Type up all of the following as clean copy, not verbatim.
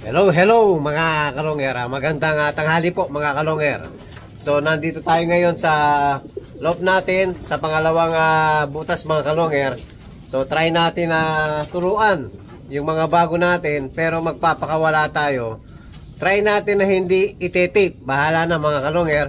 Hello mga kalonger. Magandang tanghali po mga kalonger. So nandito tayo ngayon sa loob natin sa pangalawang butas mga kalonger. So try natin na turuan yung mga bago natin, pero magpapakawala tayo. Try natin na hindi ite-tape. Bahala na mga kalonger.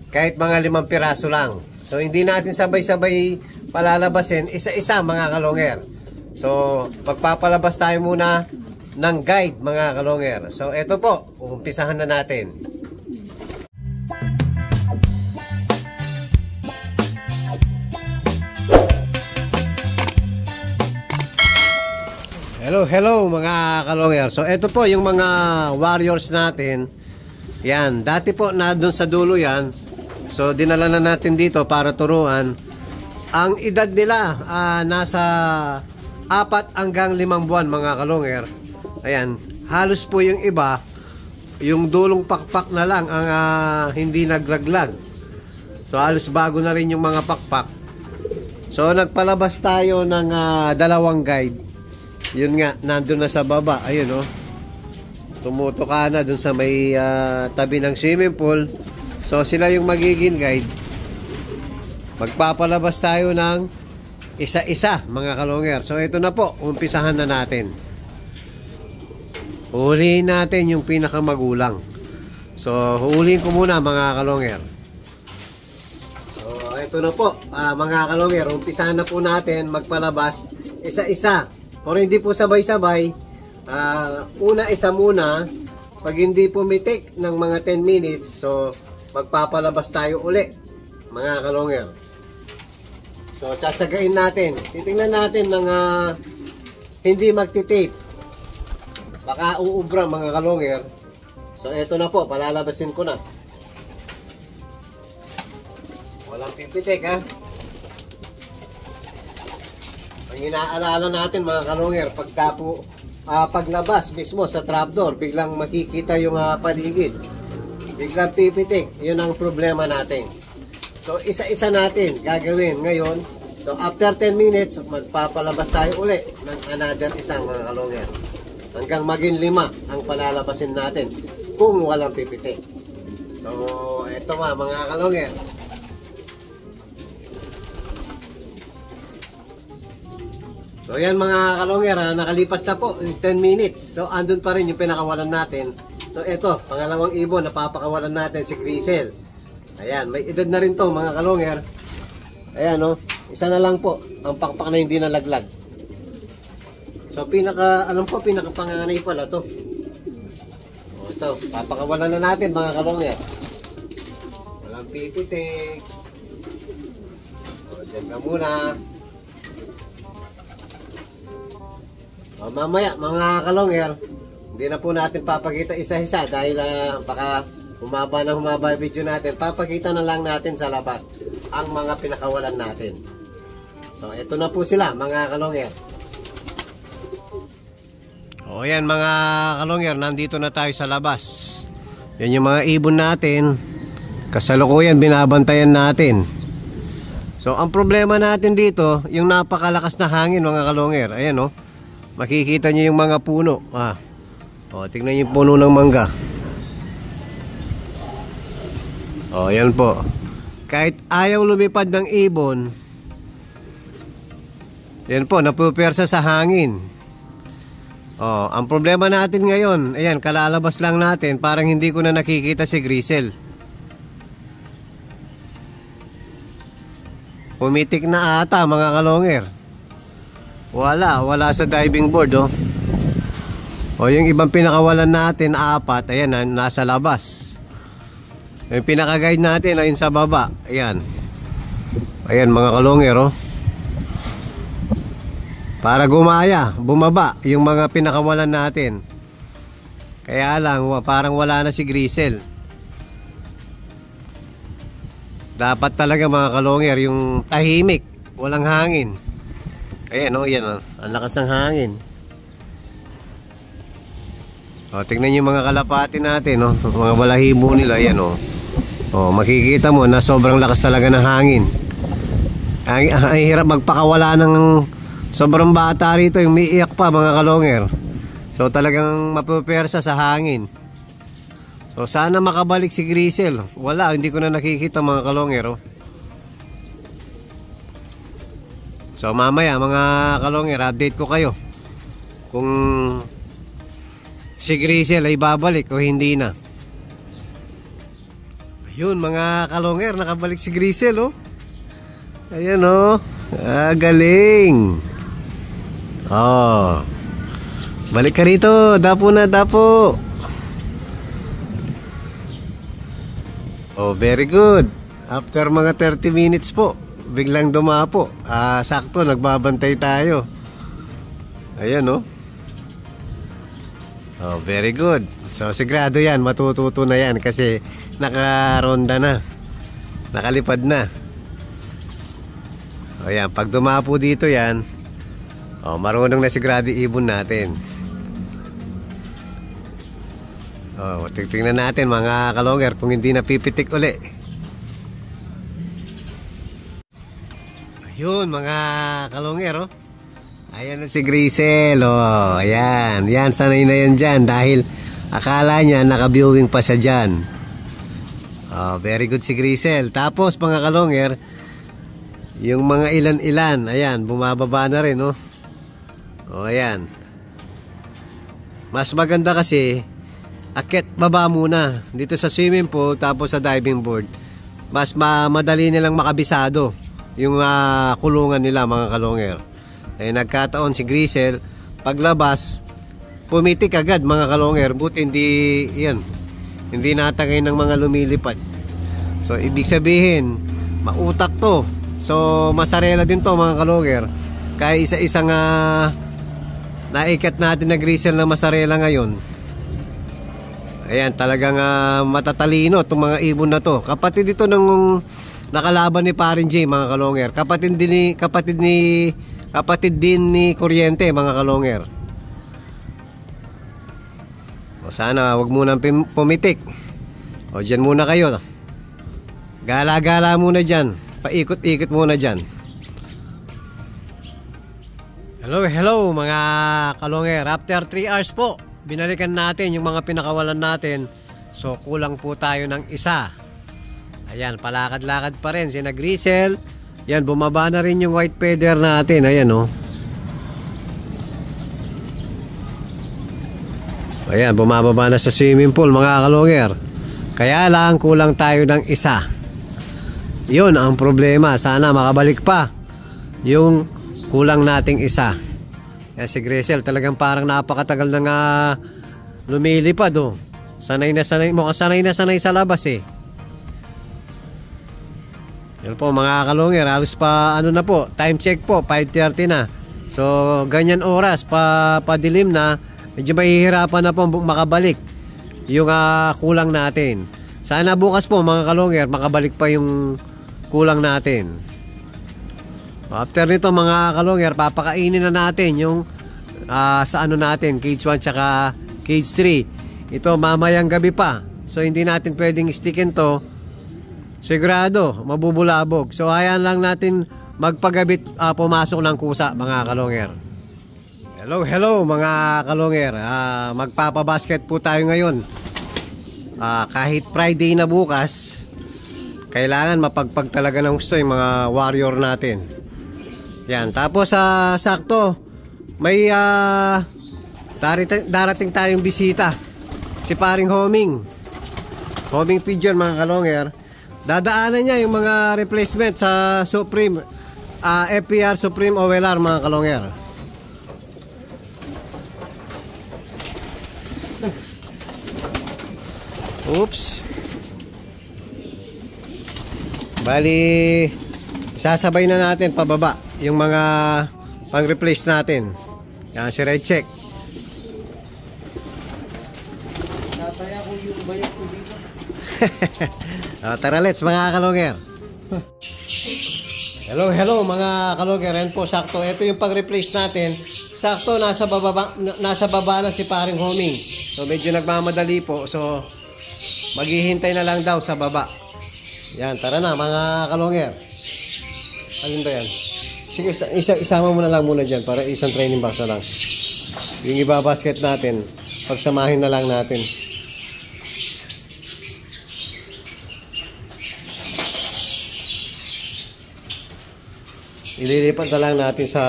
Kahit mga 5 piraso lang. So hindi natin sabay-sabay palalabasin isa-isa mga kalonger. So magpapalabas tayo muna ng guide mga kalonger. So ito po, umpisahan na natin. Hello mga kalonger. So ito po yung mga warriors natin. Yan, dati po na doon sa dulo yan. So dinala na natin dito para turuan. Ang edad nila nasa 4 hanggang 5 buwan mga kalonger. Ayan, halos po yung iba, yung dulong pakpak na lang ang hindi naglaglag. So halos bago na rin yung mga pakpak. So nagpalabas tayo ng 2 guide. Yun nga, nandun na sa baba. Ayun oh, tumuto ka na dun sa may tabi ng swimming pool. So sila yung magiging guide. Magpapalabas tayo ng isa-isa mga kalonger. So ito na po, umpisahan na natin. Huliin natin yung pinakamagulang. So huliin ko muna mga kalonger. So ito na po mga kalonger, umpisahan na po natin magpalabas isa-isa. Pero hindi po sabay-sabay. Una isa muna. Pag hindi pumitik ng mga 10 minutes, so magpapalabas tayo uli mga kalonger. So tsatsagain natin. Titingnan natin ng hindi magtitape. Baka uubra mga kalonger. So eto na po, palalabasin ko na. Walang pipitik ha. Ang inaalala natin mga kalonger, paglabas mismo sa trapdoor, biglang makikita yung paligid. Biglang pipitik. Yun ang problema natin. So isa-isa natin gagawin ngayon. So after 10 minutes, magpapalabas tayo uli ng another isang mga kalonger. Hanggang maging 5 ang palalabasin natin kung walang pipitik. So eto mga kalonger. So yan mga kalonger, nakalipas na po 10 minutes. So andun pa rin yung pinakawalan natin. So eto, pangalawang ibon, napapakawalan natin si Grisel. Ayan, may edad na rin to mga kalonger. Ayan oh, isa na lang po ang pakpak na hindi nalaglag. So alam po, pinakapanganay pala to. O ito, papakawalan na natin mga kalonger. Walang pipitik. O, dyan ka muna. O, mamaya mga kalonger, hindi na po natin papakita isa-isa dahil baka humaba na humaba yung video natin. Papakita na lang natin sa labas ang mga pinakawalan natin. So ito na po sila mga kalonger. O yan mga kalonger, nandito na tayo sa labas. Yan yung mga ibon natin. Kasalukuyan binabantayan natin. So ang problema natin dito, yung napakalakas na hangin mga kalonger. Ayan o, makikita nyo yung mga puno. O tingnan yung puno ng mangga. O yan po. Kahit ayaw lumipad ng ibon, yan po, napupersa sa hangin. O, ang problema natin ngayon, ayan, kalalabas lang natin, parang hindi ko na nakikita si Grisel. Pumitik na ata mga kalonger. Wala sa diving board oh. O yung ibang pinakawalan natin 4, ayan, nasa labas. Yung pinaka-guide natin ayun sa baba. Ayan. Ayan mga kalonger oh. Para bumaba yung mga pinakawalan natin. Kaya lang parang wala na si Grisel. Dapat talaga mga kalonger yung tahimik, walang hangin. Ayan oh, yan oh. Ang lakas ng hangin. O, tingnan yung mga kalapati natin oh. Mga balahibo nila, ayan oh. Oh, makikita mo na sobrang lakas talaga ng hangin. Ang hirap magpakawala ng sobrang bata rito, yung umiiyak pa mga kalonger. So talagang mapupersa sa hangin. So sana makabalik si Grisel. Wala, hindi ko na nakikita mga kalongero. So mamaya mga kalonger, update ko kayo kung si Grisel ay babalik o hindi na. Ayun mga kalonger, nakabalik si Grisel oh. Ayan oh. Galing. Oh. Balik ka rito, dapo na, dapo. Oh, very good. After mga 30 minutes po, biglang dumapo. Sakto, nagbabantay tayo. Ayan oh. Oh, very good. So sigurado yan, matututo na yan kasi nakaronda na. Nakalipad na. O yan, pag dumapo dito yan, oh, marunong na sigurado ibon natin. Oh, tingnan natin mga kalonger kung hindi napipitik uli. Ayun mga kalonger oh. Ayan na si Grisel oh. Ayan, yan sanay na yan dyan dahil akala niya naka-viewing pa siya dyan. Oh, very good si Grisel. Tapos mga kalonger, yung mga ilan-ilan, ayan, bumababa na rin oh. Oh, ayan. Mas maganda kasi akit baba muna dito sa swimming pool tapos sa diving board. Mas madali nilang makabisado yung kulungan nila mga kalonger. Eh nagkataon si Grisel paglabas pumitik agad mga kalonger. Buti hindi natangay ng mga lumilipad. So ibig sabihin mautak to. So masarela din to mga kalonger. Kaya isa-isang naikat natin na Grisel na masarela ngayon. Ayan, talagang matatalino itong mga ibon na to. Kapatid ito ng nakalaban ni Parin J mga kalonger. Kapatid din ni Kuryente mga kalonger. O sana wag munang pumitik. O dyan muna kayo. Gala-gala muna dyan. Paikot-ikot muna dyan. Hello mga kalonger. After 3 hours po, binalikan natin yung mga pinakawalan natin. So kulang po tayo ng isa. Ayan, palakad-lakad pa rin si Grisel. Yan, bumaba na rin yung white feather natin. Ayan oh. Ayan, bumababa na sa swimming pool mga kalonger. Kaya lang kulang tayo ng isa. Yun ang problema. Sana makabalik pa yung kulang nating isa. Yan si Grisel talagang parang napakatagal na nga lumilipad oh. Sanay na sanay sa labas eh. Yan po mga kalungir, halos pa ano na po, time check po 5:30 na. So ganyan oras padilim na, medyo mahihirapan na po makabalik yung kulang natin. Sana bukas po mga kalungir makabalik pa yung kulang natin. After nito mga kalungir, papakainin na natin yung sa ano natin, cage 1 tsaka cage 3. Ito mamayang gabi pa. So hindi natin pwedeng stickin to. Sigurado mabubulabog. So hayaan lang natin magpagabit pumasok ng kusa mga kalungir. Hello mga kalungir. Magpapabasket po tayo ngayon. Kahit Friday na bukas, kailangan mapagpag talaga ng gusto yung mga warrior natin. Yan, tapos sakto may darating tayong bisita. Si paring homing pigeon mga kalongger. Dadaanan niya yung mga replacement sa Supreme FPR Supreme OLR mga kalongger. Oops. Bali sasabay na natin pababa yung mga pang-replace natin. Yan si Red Check. Tataya ko yung bayad ko dito. Tara let's mga kalongger. Hello mga kalongger. Yan po sakto. Ito yung pang-replace natin. Sakto nasa baba na si paring homing. So medyo nagmamadali po. So maghihintay na lang daw sa baba. Yan, tara na mga kalongger. Alin ba yan? Sige, isama mo na lang muna dyan para isang training box na lang. Yung ibabasket natin, pagsamahin na lang natin. Ililipat na lang natin sa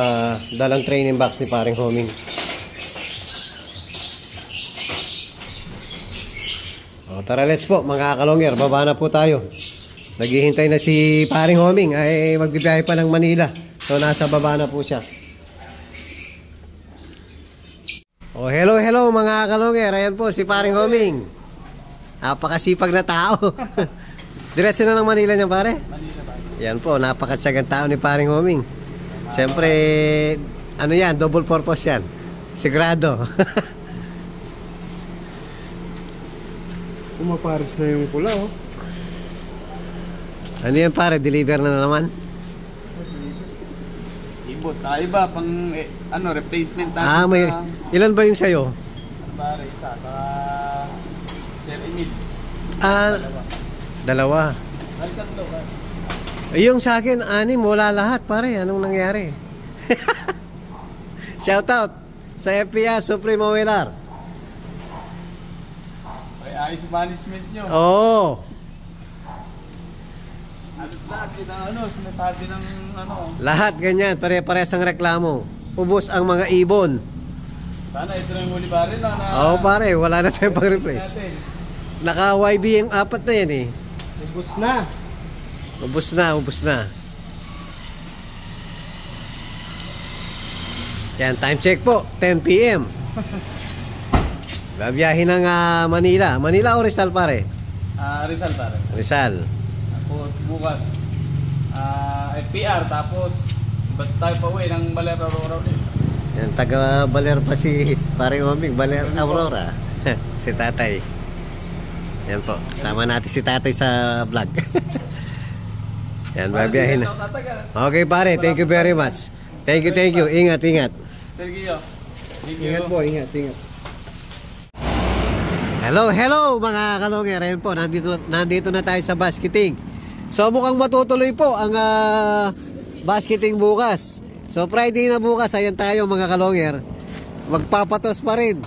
dalang training box ni paring Homing. O, tara, let's po mga kalongger, baba na po tayo. Naghihintay na si paring Homing, ay magbibiyahe pa ng Manila. So nasa baba na po siya. Oh, hello mga kalongger. Ayan po si paring Homing. Napakasipag na tao. Diretso na ng Manila niya, pare? Manila ba? Yan po, napakatsagang tao ni paring Homing. Siyempre, ano yan, double purpose yan. Sigurado. Pumapares na yung pula, oh. Ano yan, pare? Deliver na naman? Ibot. Iba, pang, replacement natin Ah, may... Ilan ba yung sayo? Pare, isa. Sir Emil. Ah, dalawa. Balikan to, pare. Yung sa akin, 6, wala lahat, pare. Anong nangyari? Shoutout sa FPR Supremo Wheeler. Ay, ayos yung management nyo. Oo. Sinasabi ng Lahat ganyan, pare-pares ang reklamo. Ubos ang mga ibon. Sana ito na yung huli baril na. Oo, pare, wala na tayong pang-replace. Naka-YB yung 4 na yan eh. Ubus na. Ubos na. Yan, time check po, 10 PM. Babiyahin ng Manila. Manila o Rizal, pare? Rizal, pare. Rizal. Tapos bukas, FPR. Tapos, ba't tayo pa uwi ng Baler Aurora ulit? Yan, taga Baler pa si pare Homing, Baler Aurora. Si tatay. Yan po, kasama natin si tatay sa vlog. Yan, babiyahin na. Okay, pare, thank you very much. Thank you. Ingat. Sergio. Ingat po, ingat. Hello mga kalongger. Ayan po, nandito na tayo sa basketing. So mukhang matutuloy po ang basketing bukas. So Friday na bukas, ayan tayo mga kalongger. Magpapatos pa rin.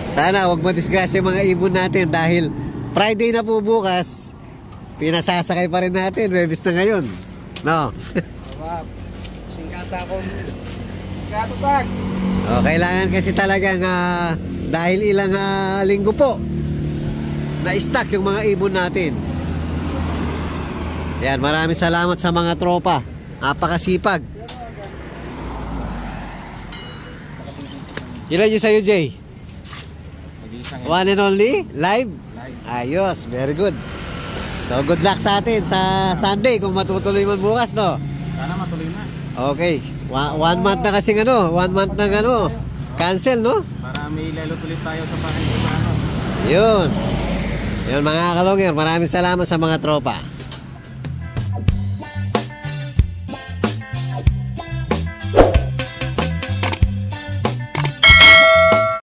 Sana wag madisgrasya mga ibon natin dahil Friday na po bukas. Pinasasakay pa rin natin, Webis na ngayon. No? Singkata ko. Singkato tag. O, kailangan kasi talagang dahil ilang linggo po na-stack yung mga ibon natin. Yan, maraming salamat sa mga tropa. Napakasipag. Ilan yun sa'yo, Jay? One and only? Live? Ayos, very good. So good luck sa atin sa Sunday kung matutuloy man bukas, no? Sana matuloy na. Okay. 1 month na kasing 1 month na cancel, no? Para may lelot ulit tayo sa pakinig sa Yun mga kalongger, maraming salamat sa mga tropa.